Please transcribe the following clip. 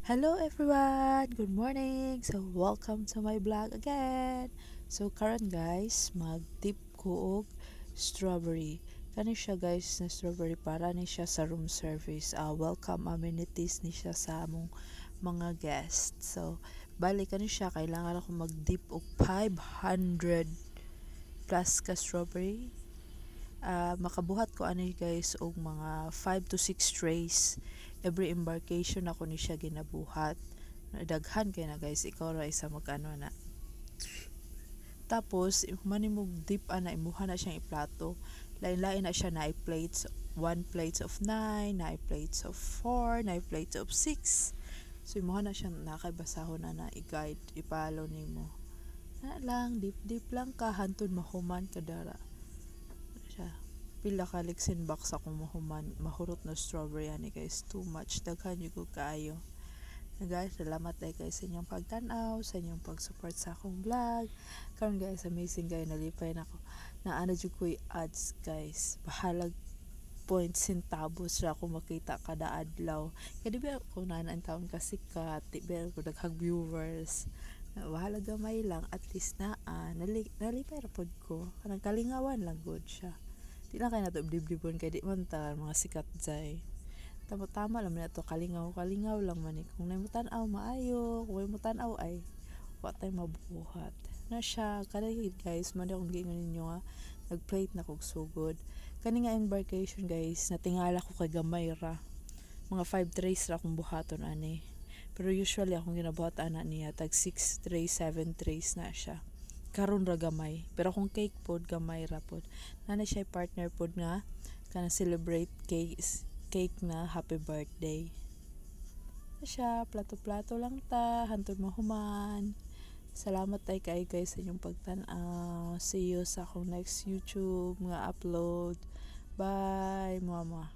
Hello everyone! Good morning! So, welcome to my vlog again! So, karon guys, mag-tip ko og strawberry. Kani siya guys na strawberry para ni siya sa room service. Welcome amenities ni siya sa among mga guests. So, bali kani siya, kailangan ako mag-dip og 500 plus ka strawberry. Makabuhat ko ani guys og mga 5 to 6 trays every embarkation ako ni siya ginabuhat. Daghan kay na guys, ikaw ra isa magano na. Tapos manimog dip ana imuha na siyang iplato. Lain-lain na siya na plates, 1 plates of 9, na plates of 4, na plates of 6. So imuha na siya nakay basahon na i-guide, ipalo nimo. Na lang dip lang ka hantod mahuman kadara. Pila ka lixin box akong mahurot na strawberry ani guys, too much, daghan yung kaayo na guys. Salamat dahil guys sa inyong pagtanaw, sa inyong pag-support sa akong vlog karon guys. Amazing guys, nalipay na ako na ano jud ko'y ads guys, bahalag point centavos ra ako makita kada adlaw. Kaya di ba ako na ang taon kasi di ba ako daghang viewers, bahala gamay lang, at least nalipay ra pod ko, kanang kalingawan lang good siya. Di lang kayo nato bliblibon kay di man ta mga sikat jay. Tama lang man nato, kalingaw lang man kung namutan-aw maayo, kung namutan-aw ay wa tay mabuhat na siya. Kada guys man akong giingon ninyo nga nag-plate na kog sugod kani nga embarkation guys, natingala ko kay gamay ra, mga 5 trays ra akong buhaton ani, pero usually akong ginabuhat ana niya tag 6 trays 7 trays na siya. Karon ra gamay, pero kung cake pod gamay ra pod. Nana siya partner pod nga kana celebrate cake na happy birthday. Siya plato-plato lang ta hantod mahuman. Salamat tay kay guys sa inyong pagtan-aw. See you sa akong next YouTube nga upload. Bye mama.